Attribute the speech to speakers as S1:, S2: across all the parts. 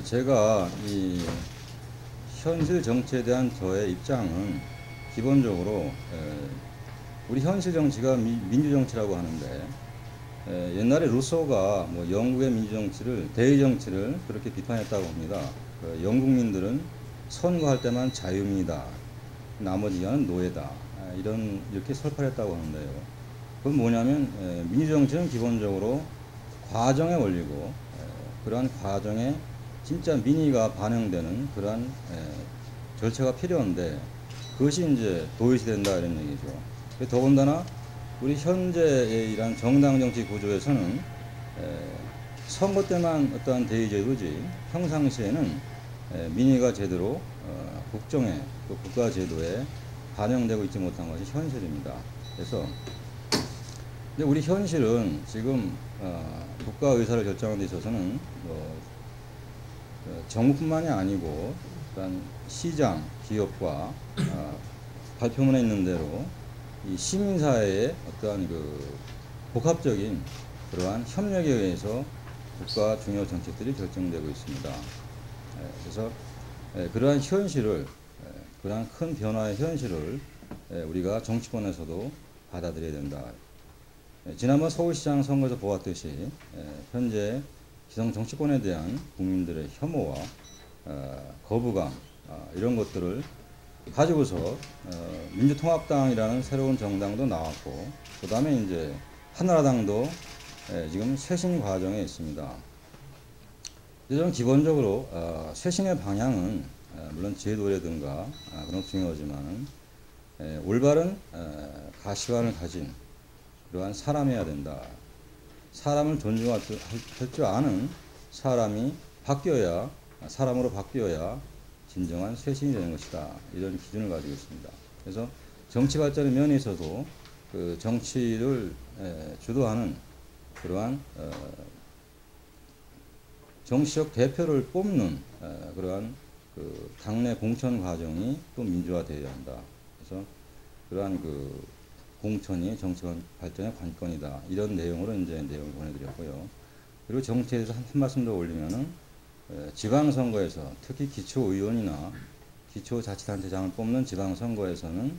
S1: 제가 이 현실 정치에 대한 저의 입장은 기본적으로 우리 현실 정치가 민주 정치라고 하는데 옛날에 루소가 뭐 영국의 민주 정치를 대의 정치를 그렇게 비판했다고 합니다. 영국민들은 선거할 때만 자유민이다. 나머지는 노예다. 이렇게 설파했다고 하는데요. 그건 뭐냐면 민주 정치는 기본적으로 과정의 원리고 그러한 과정에 진짜 민의가 반영되는 그러한 절차가 필요한데 그것이 이제 도입이 된다 이런 얘기죠. 더군다나 우리 현재의 이런 정당 정치 구조에서는 선거 때만 어떠한 대의제도지 평상시에는 민의가 제대로 국정에 또 국가 제도에 반영되고 있지 못한 것이 현실입니다. 그래서 근데 우리 현실은 지금 국가 의사를 결정하는 데 있어서는 정부뿐만이 아니고 일단 시장, 기업과 발표문에 있는 대로 이 시민사회의 어떠한 복합적인 그러한 협력에 의해서 국가 중요 정책들이 결정되고 있습니다. 그래서 그러한 현실을 그러한 큰 변화의 현실을 우리가 정치권에서도 받아들여야 된다. 지난번 서울시장 선거에서 보았듯이 현재 기성 정치권에 대한 국민들의 혐오와 거부감 이런 것들을 가지고서 민주통합당이라는 새로운 정당도 나왔고 그 다음에 이제 한나라당도 지금 쇄신 과정에 있습니다. 저는 기본적으로 쇄신의 방향은 물론 제도라든가 그런 것도 중요하지만 올바른 가치관을 가진 그러한 사람이어야 된다. 사람을 존중할 줄 아는 사람이 바뀌어야 사람으로 바뀌어야 진정한 쇄신이 되는 것이다. 이런 기준을 가지고 있습니다. 그래서 정치 발전의 면에서도 그 정치를 주도하는 그러한 정치적 대표를 뽑는 그러한 당내 공천 과정이 또 민주화되어야 한다. 그래서 그러한 공천이 정치권 발전의 관건이다. 이런 내용으로 이제 내용을 보내드렸고요. 그리고 정치에 대해서 한 말씀 더 올리면은 지방선거에서 특히 기초의원이나 기초자치단체장을 뽑는 지방선거에서는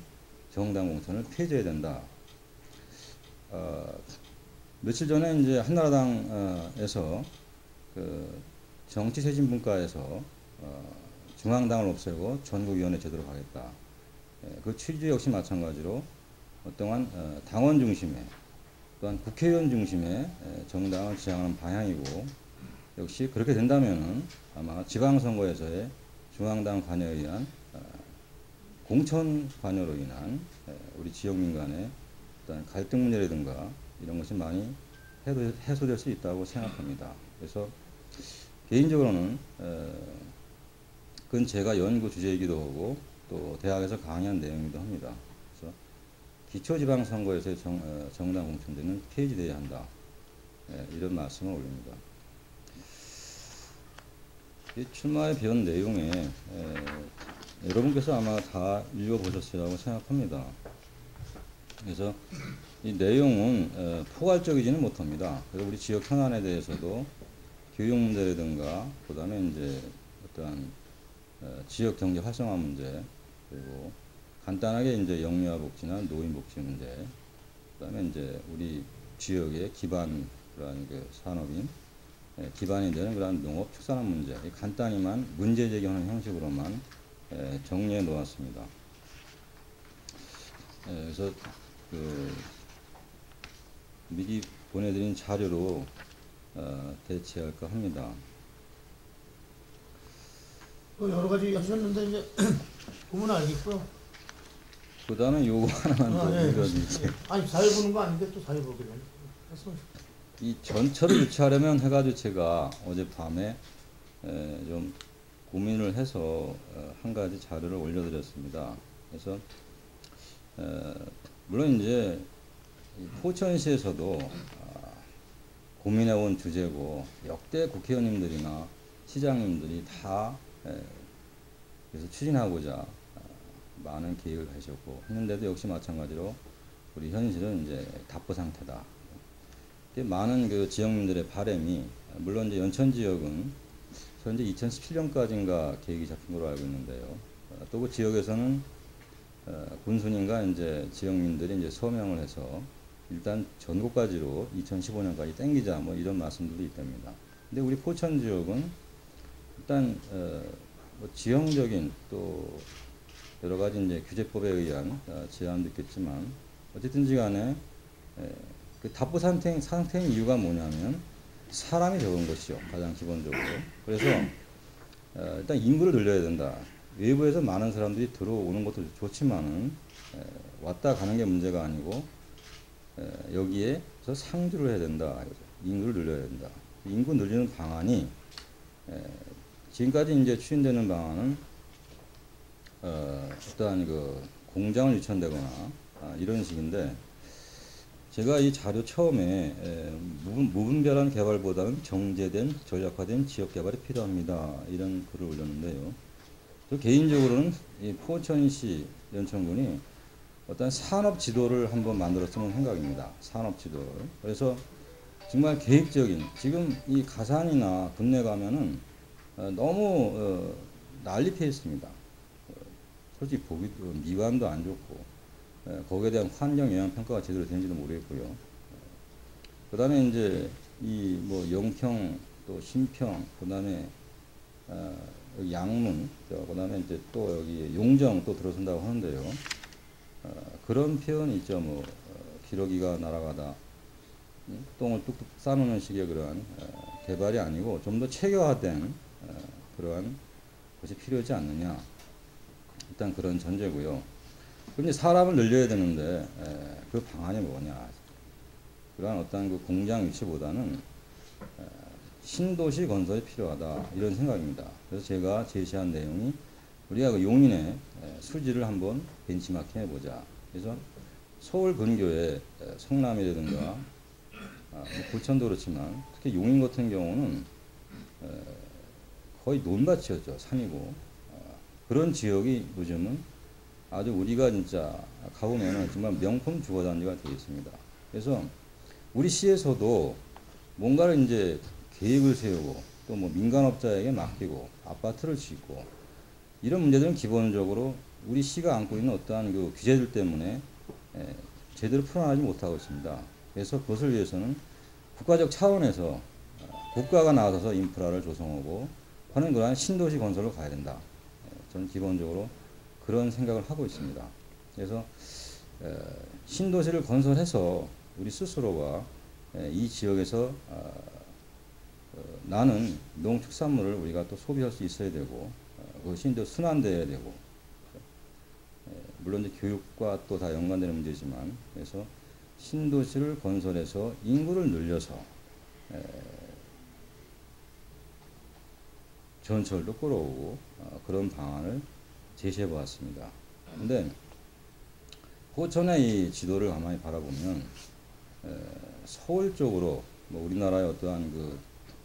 S1: 정당 공천을 폐지해야 된다. 며칠 전에 이제 한나라당에서 정치쇄신 분과에서 중앙당을 없애고 전국위원회 제도로 가겠다. 그 취지 역시 마찬가지로 어떠한 당원 중심의 또한 국회의원 중심의 정당을 지향하는 방향이고 역시 그렇게 된다면은 아마 지방선거에서의 중앙당 관여에 의한 공천 관여로 인한 우리 지역민 간의 어떤 갈등 문제라든가 이런 것이 많이 해소될 수 있다고 생각합니다. 그래서 개인적으로는 그건 제가 연구 주제이기도 하고 또 대학에서 강의한 내용이기도 합니다. 그래서 기초지방선거에서의 정당 공천제는 폐지되어야 한다. 이런 말씀을 올립니다. 이 출마의 변 내용에 여러분께서 아마 다 읽어보셨으리라고 생각합니다. 그래서 이 내용은 포괄적이지는 못합니다. 그래서 우리 지역 현안에 대해서도 교육 문제라든가 그 다음에 이제 어떠한 지역 경제 활성화 문제 그리고 간단하게 이제 영유아 복지나 노인 복지 문제 그 다음에 이제 우리 지역의 기반 그러한 산업인 기반이 되는 그런 농업 축산업 문제 간단히만 문제 제기하는 형식으로만 정리해 놓았습니다. 그래서 미리 보내드린 자료로 대체할까 합니다.
S2: 여러 가지 하셨는데 이제 보면 알겠고요.
S1: 그 다음에 요거 하나만 더 읽어드릴게요.
S2: 아니 자유 보는 거 아닌데 또 자유 보기로
S1: 이 전철을 유치하려면 해가지고 제가 어젯밤에 좀 고민을 해서 한 가지 자료를 올려드렸습니다. 그래서 물론 이제 포천시에서도 고민해온 주제고 역대 국회의원님들이나 시장님들이 다 그래서 추진하고자 많은 계획을 하셨고 했는데도 역시 마찬가지로 우리 현실은 이제 답보 상태다. 많은 지역민들의 바람이 물론 이제 연천 지역은 현재 2017년까지인가 계획이 잡힌 걸로 알고 있는데요. 또 그 지역에서는 군수님과 이제 지역민들이 이제 서명을 해서 일단 전국까지로 2015년까지 땡기자 뭐 이런 말씀들도 있답니다. 근데 우리 포천 지역은 일단 뭐 지형적인 또 여러 가지 이제 규제법에 의한 제한도 있겠지만 어쨌든지 간에 그 답보 상태인 이유가 뭐냐면 사람이 적은 것이죠. 가장 기본적으로. 그래서 일단 인구를 늘려야 된다. 외부에서 많은 사람들이 들어오는 것도 좋지만은 왔다 가는 게 문제가 아니고 여기에서 상주를 해야 된다. 인구를 늘려야 된다. 인구 늘리는 방안이 지금까지 이제 추진되는 방안은 어떠한 그 공장을 유치한다거나 이런 식인데 제가 이 자료 처음에 무분별한 개발보다는 정제된 전략화된 지역 개발이 필요합니다. 이런 글을 올렸는데요. 저 개인적으로는 이 포천시 연천군이 어떤 산업 지도를 한번 만들었으면 생각입니다. 산업 지도를. 그래서 정말 계획적인 지금 이 가산이나 군내 가면은 너무 난립해 있습니다. 솔직히 보기 미관도 안 좋고 거기에 대한 환경 영향 평가가 제대로 되는지도 모르겠고요. 그다음에 이제 이 뭐 영평 또 신평 그다음에 양문 그다음에 이제 또 여기 용정 또 들어선다고 하는데요. 그런 표현이 있죠. 뭐 기러기가 날아가다 똥을 뚝뚝 싸놓는 식의 그러한 개발이 아니고 좀 더 체계화된 그러한 것이 필요하지 않느냐. 일단 그런 전제고요. 그럼 이제 사람을 늘려야 되는데 그 방안이 뭐냐. 그러한 어떤 그 공장 위치보다는 신도시 건설이 필요하다. 이런 생각입니다. 그래서 제가 제시한 내용이 우리가 그 용인의 수지를 한번 벤치마킹 해보자. 그래서 서울 근교의 성남이라든가 부천도 그렇지만 특히 용인 같은 경우는 거의 논밭이었죠. 산이고 그런 지역이 요즘은 아주 우리가 진짜 가보면은 정말 명품 주거단지가 되어 있습니다. 그래서 우리 시에서도 뭔가를 이제 계획을 세우고 또 뭐 민간업자에게 맡기고 아파트를 짓고 이런 문제들은 기본적으로 우리 시가 안고 있는 어떠한 그 규제들 때문에 제대로 풀어나가지 못하고 있습니다. 그래서 그것을 위해서는 국가적 차원에서 국가가 나서서 인프라를 조성하고 하는 그러한 신도시 건설로 가야 된다. 저는 기본적으로 그런 생각을 하고 있습니다. 그래서 신도시를 건설해서 우리 스스로가 이 지역에서 나는 농축산물을 우리가 또 소비할 수 있어야 되고 그것이 또 순환되어야 되고 물론 이제 교육과 또 다 연관되는 문제지만 그래서 신도시를 건설해서 인구를 늘려서 전철도 끌어오고 그런 방안을 제시해 보았습니다. 근데 포천의 이 지도를 가만히 바라보면 서울 쪽으로 뭐 우리나라의 어떠한 그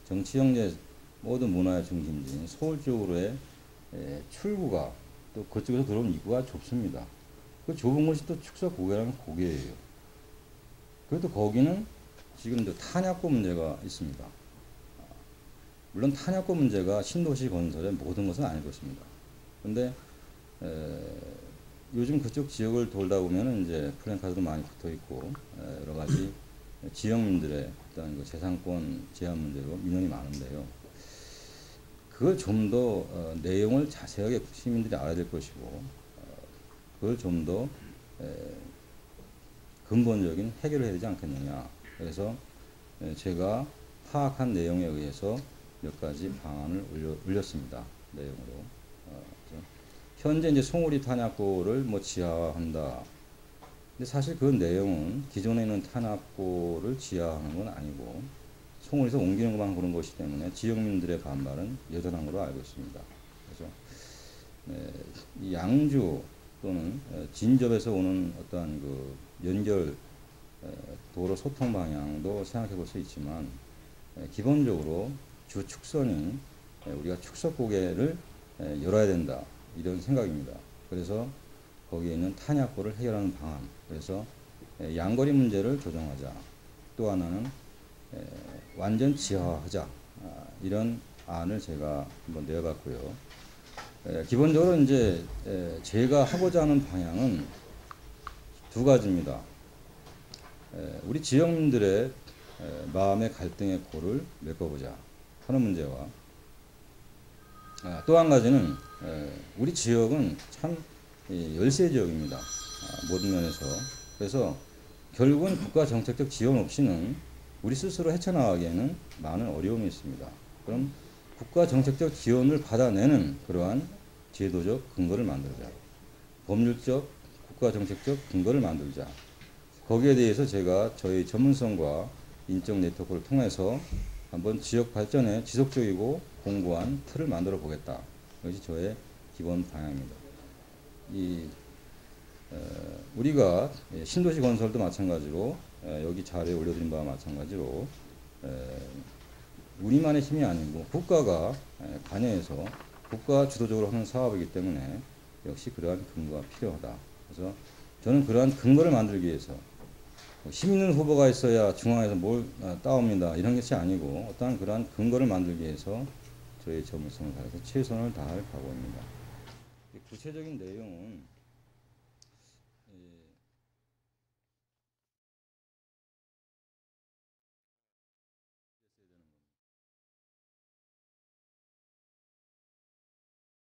S1: 정치 경제 모든 문화의 중심지인 서울 쪽으로의 출구가 또 그쪽에서 들어오는 입구가 좁습니다. 그 좁은 곳이 또 축소 고개라면 고개예요. 그래도 거기는 지금 탄약고 문제가 있습니다. 물론 탄약고 문제가 신도시 건설의 모든 것은 아닐 것입니다. 근데 요즘 그쪽 지역을 돌다 보면 이제 플랜카드도 많이 붙어 있고 여러 가지 지역민들의 어떤 그 재산권 제한 문제로 민원이 많은데요. 그걸 좀 더 내용을 자세하게 시민들이 알아야 될 것이고 그걸 좀 더 근본적인 해결을 해야 되지 않겠느냐. 그래서 제가 파악한 내용에 의해서 몇 가지 방안을 올렸습니다. 내용으로. 현재 이제 송우리 탄약고를 뭐 지하화한다. 근데 사실 그 내용은 기존에 있는 탄약고를 지하화하는 건 아니고 송우리에서 옮기는 것만 그런 것이기 때문에 지역민들의 반발은 여전한 걸로 알고 있습니다. 그래서 이 양주 또는 진접에서 오는 어떠한 그 연결 도로 소통 방향도 생각해 볼 수 있지만 기본적으로 주 축선인 우리가 축석 고개를 열어야 된다. 이런 생각입니다. 그래서 거기에 있는 탄약고를 해결하는 방안. 그래서 양거리 문제를 조정하자. 또 하나는 완전 지하화하자. 이런 안을 제가 한번 내어봤고요. 기본적으로 이제 제가 하고자 하는 방향은 두 가지입니다. 우리 지역민들의 마음의 갈등의 골을 메꿔보자 하는 문제와 또 한 가지는 우리 지역은 참 열세 지역입니다. 모든 면에서. 그래서 결국은 국가 정책적 지원 없이는 우리 스스로 헤쳐나가기에는 많은 어려움이 있습니다. 그럼 국가 정책적 지원을 받아내는 그러한 제도적 근거를 만들자. 법률적, 국가 정책적 근거를 만들자. 거기에 대해서 제가 저희 전문성과 인적 네트워크를 통해서 한번 지역 발전에 지속적이고 공고한 틀을 만들어 보겠다. 이것이 저의 기본 방향입니다. 우리가 신도시 건설도 마찬가지로 여기 자료에 올려드린 바와 마찬가지로 우리만의 힘이 아니고 국가가 관여해서 국가 주도적으로 하는 사업이기 때문에 역시 그러한 근거가 필요하다. 그래서 저는 그러한 근거를 만들기 위해서 힘 있는 후보가 있어야 중앙에서 뭘 따옵니다. 이런 것이 아니고 어떠한 그러한 근거를 만들기 위해서 저희 전문성을 다해서 최선을 다할 각오입니다. 구체적인 내용은